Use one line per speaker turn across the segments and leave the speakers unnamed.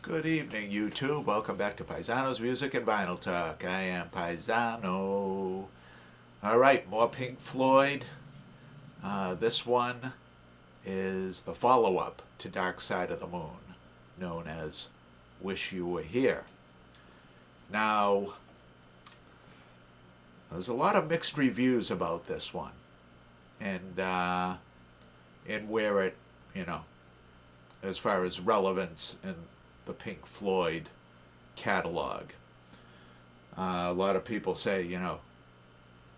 Good evening, YouTube. Welcome back to Paisano's Music and Vinyl Talk. I am Paisano. All right, more Pink Floyd. This one is the follow-up to Dark Side of the Moon, known as Wish You Were Here. Now, there's a lot of mixed reviews about this one, and where it, as far as relevance in the Pink Floyd catalog. A lot of people say,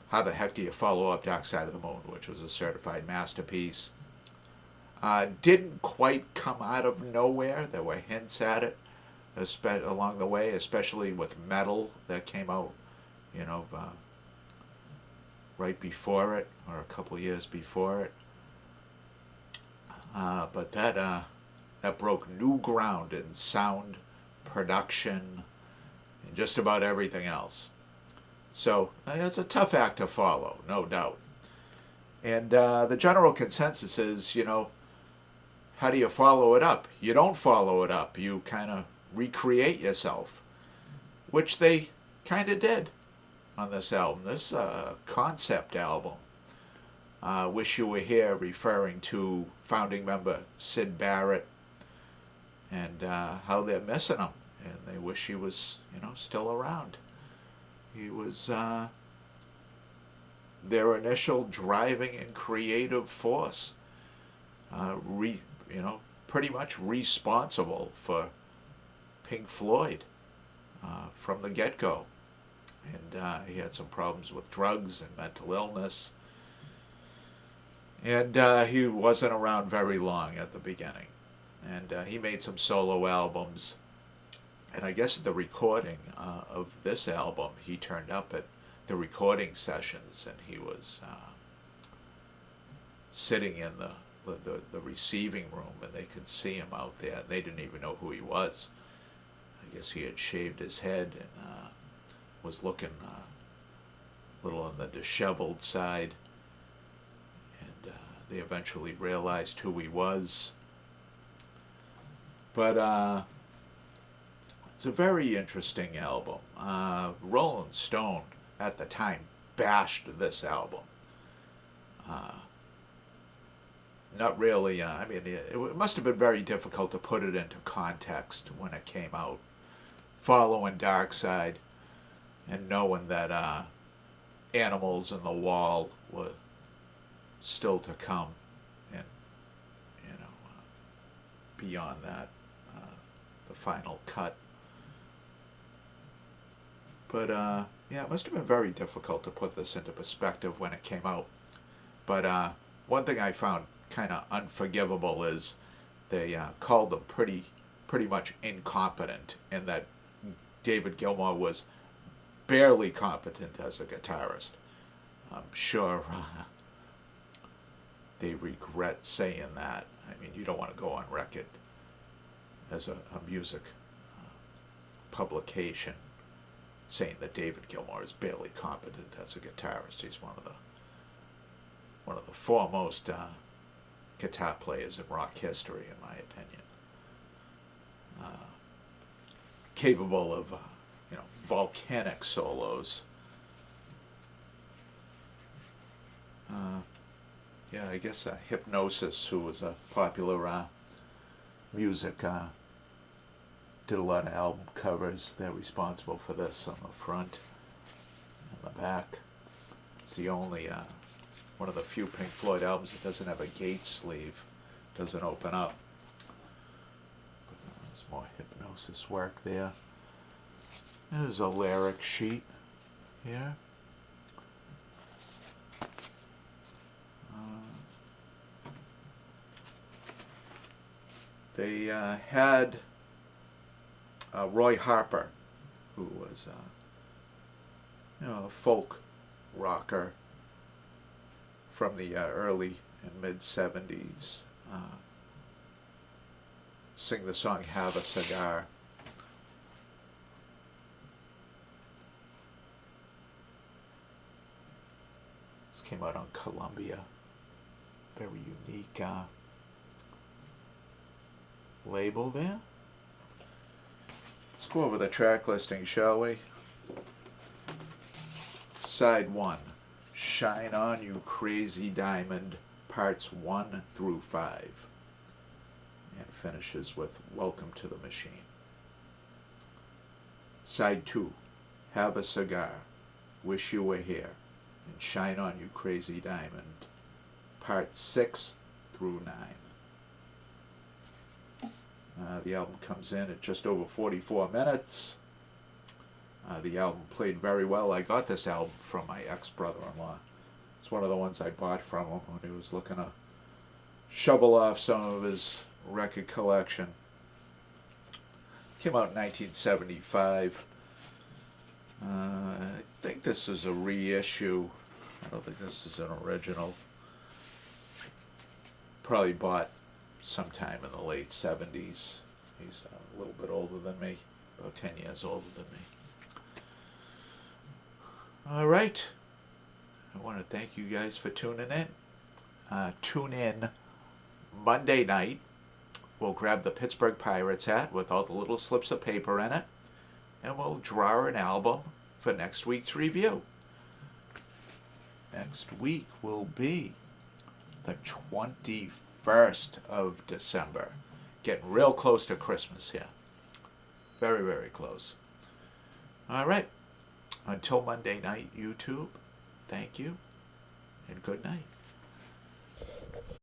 how the heck do you follow up Dark Side of the Moon, which was a certified masterpiece? Didn't quite come out of nowhere. There were hints at it along the way, especially with Metal that came out, right before it, or a couple years before it. But that broke new ground in sound, production, and just about everything else. So it's a tough act to follow, no doubt. And the general consensus is, how do you follow it up? You don't follow it up. You kind of recreate yourself, which they kind of did on this album. This concept album. Wish You Were Here, referring to founding member Syd Barrett, and how they're missing him, and they wish he was, still around. He was their initial driving and creative force, pretty much responsible for Pink Floyd from the get-go. And he had some problems with drugs and mental illness, and he wasn't around very long at the beginning. And he made some solo albums. And I guess at the recording of this album, he turned up at the recording sessions, and he was sitting in the receiving room, and they could see him out there. They didn't even know who he was. I guess he had shaved his head and was looking a little on the disheveled side. And they eventually realized who he was. But it's a very interesting album. Rolling Stone at the time bashed this album. Not really, it must have been very difficult to put it into context when it came out, following Dark Side and knowing that Animals in the Wall were still to come, and beyond that, the final cut. But it must have been very difficult to put this into perspective when it came out. But one thing I found kind of unforgivable is they called them pretty much incompetent, in that David Gilmour was barely competent as a guitarist. I'm sure they regret saying that. I mean, you don't want to go on record as a music publication saying that David Gilmour is barely competent as a guitarist. He's one of the foremost guitar players in rock history, in my opinion. Capable of volcanic solos. I guess Hypnosis, who was a popular music, did a lot of album covers. They're responsible for this on the front and the back. It's the only one of the few Pink Floyd albums that doesn't have a gate sleeve, doesn't open up. But there's more Hypnosis work there. There's a lyric sheet here. They had Roy Harper, who was a folk rocker from the early and mid-'70s, sing the song Have a Cigar. This came out on Columbia. Very unique label there. Let's go over the track listing, shall we? Side 1, Shine On You Crazy Diamond, parts 1 through 5. And finishes with Welcome to the Machine. Side 2, Have a Cigar, Wish You Were Here, and Shine On You Crazy Diamond, parts 6 through 9. The album comes in at just over 44 minutes. The album played very well. I got this album from my ex-brother-in-law. It's one of the ones I bought from him when he was looking to shovel off some of his record collection. Came out in 1975. I think this is a reissue. I don't think this is an original. Probably bought sometime in the late 70s. He's a little bit older than me, about 10 years older than me. All right. I want to thank you guys for tuning in. Tune in Monday night. We'll grab the Pittsburgh Pirates hat with all the little slips of paper in it, and we'll draw an album for next week's review. Next week will be the 21st of December. Getting real close to Christmas here. Very, very close. All right. Until Monday night, YouTube, thank you, and good night.